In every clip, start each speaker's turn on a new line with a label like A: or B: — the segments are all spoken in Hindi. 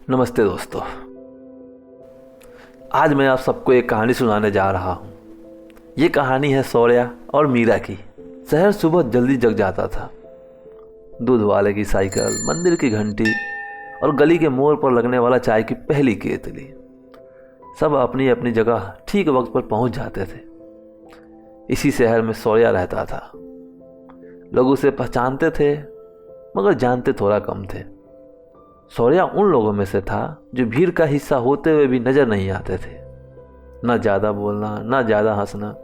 A: नमस्ते दोस्तों। आज मैं आप सबको एक कहानी सुनाने जा रहा हूँ। ये कहानी है शौर्या और मीरा की। शहर सुबह जल्दी जग जाता था। दूध वाले की साइकिल, मंदिर की घंटी और गली के मोड़ पर लगने वाला चाय की पहली केतली, सब अपनी अपनी जगह ठीक वक्त पर पहुंच जाते थे। इसी शहर में शौर्या रहता था। लोग उसे पहचानते थे मगर जानते थोड़ा कम थे। शौर्या उन लोगों में से था जो भीड़ का हिस्सा होते हुए भी नजर नहीं आते थे। ना ज़्यादा बोलना, ना ज़्यादा हंसना,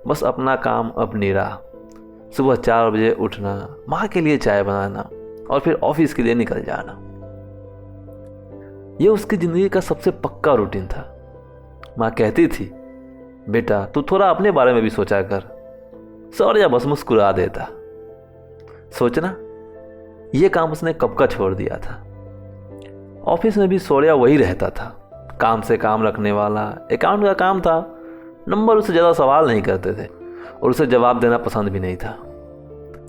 A: बस अपना काम अपनी राह। सुबह 4 बजे उठना, माँ के लिए चाय बनाना और फिर ऑफिस के लिए निकल जाना। यह उसकी ज़िंदगी का सबसे पक्का रूटीन था। माँ कहती थी, बेटा तू थोड़ा अपने बारे में भी सोचा कर। शौर्या बस मुस्कुरा देता। सोचना, यह काम उसने कब का छोड़ दिया था। ऑफिस में भी शौर्या वही रहता था, काम से काम रखने वाला। अकाउंट का काम था, नंबर उससे ज़्यादा सवाल नहीं करते थे और उसे जवाब देना पसंद भी नहीं था।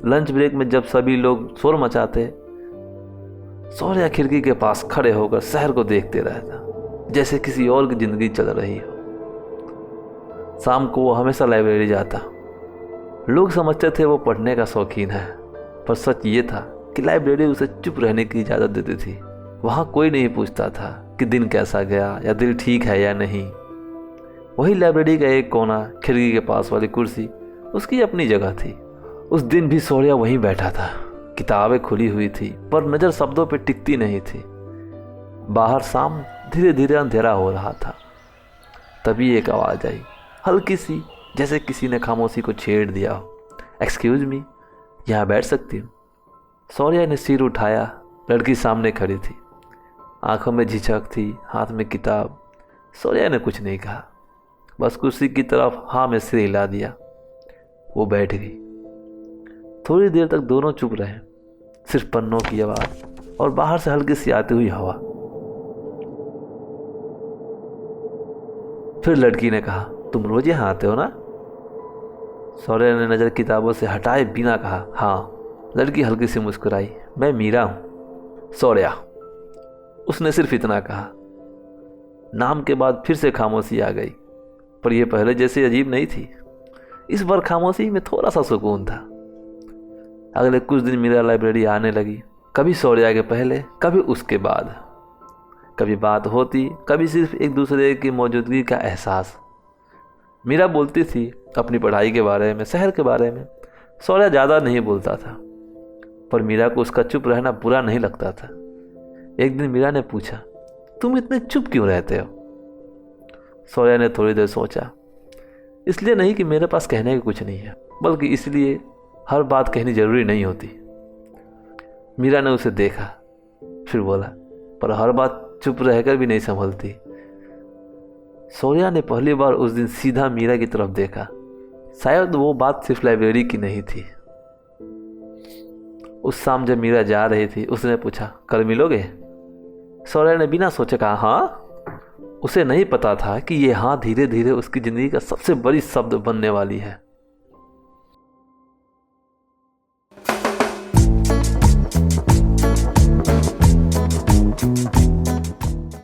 A: लंच ब्रेक में जब सभी लोग शोर मचाते, शौर्या खिड़की के पास खड़े होकर शहर को देखते रहता, जैसे किसी और की ज़िंदगी चल रही हो। शाम को वो हमेशा लाइब्रेरी जाता। लोग समझते थे वो पढ़ने का शौकीन है, पर सच ये था कि लाइब्रेरी उसे चुप रहने की इजाज़त देती थी। वहाँ कोई नहीं पूछता था कि दिन कैसा गया या दिल ठीक है या नहीं। वही लाइब्रेरी का एक कोना, खिड़की के पास वाली कुर्सी, उसकी अपनी जगह थी। उस दिन भी शौर्या वहीं बैठा था। किताबें खुली हुई थी पर नज़र शब्दों पे टिकती नहीं थी। बाहर शाम धीरे धीरे अंधेरा हो रहा था। तभी एक आवाज़ आई, हल्की सी, जैसे किसी ने खामोशी को छेड़ दिया हो। एक्सक्यूज़ मी, यहाँ बैठ सकती हूँ? शौर्या ने सिर उठाया। लड़की सामने खड़ी थी, आंखों में झिझक थी, हाथ में किताब। शौर्या ने कुछ नहीं कहा, बस कुर्सी की तरफ हाँ में सिर हिला दिया। वो बैठ गई। थोड़ी देर तक दोनों चुप रहे, सिर्फ पन्नों की आवाज़ और बाहर से हल्की सी आती हुई हवा। फिर लड़की ने कहा, तुम रोज यहाँ आते हो ना? शौर्या ने नज़र किताबों से हटाए बिना कहा, हाँ। लड़की हल्की सी मुस्कुराई, मैं मीरा हूँ। शौर्या, उसने सिर्फ इतना कहा। नाम के बाद फिर से खामोशी आ गई, पर यह पहले जैसी अजीब नहीं थी। इस बार खामोशी में थोड़ा सा सुकून था। अगले कुछ दिन मीरा लाइब्रेरी आने लगी, कभी शौर्या के पहले, कभी उसके बाद। कभी बात होती, कभी सिर्फ एक दूसरे की मौजूदगी का एहसास। मीरा बोलती थी अपनी पढ़ाई के बारे में, शहर के बारे में। शौर्या ज़्यादा नहीं बोलता था, पर मीरा को उसका चुप रहना बुरा नहीं लगता था। एक दिन मीरा ने पूछा, तुम इतने चुप क्यों रहते हो? शौर्या ने थोड़ी देर सोचा। इसलिए नहीं कि मेरे पास कहने का कुछ नहीं है, बल्कि इसलिए हर बात कहनी जरूरी नहीं होती। मीरा ने उसे देखा, फिर बोला, पर हर बात चुप रहकर भी नहीं संभलती। शौर्या ने पहली बार उस दिन सीधा मीरा की तरफ देखा। शायद वो बात सिर्फ लाइब्रेरी की नहीं थी। उस शाम जब मीरा जा रही थी, उसने पूछा, कल मिलोगे? शौर्या ने बिना सोचे कहा, हाँ। उसे नहीं पता था कि ये हाँ धीरे धीरे उसकी ज़िंदगी का सबसे बड़ी शब्द बनने वाली है।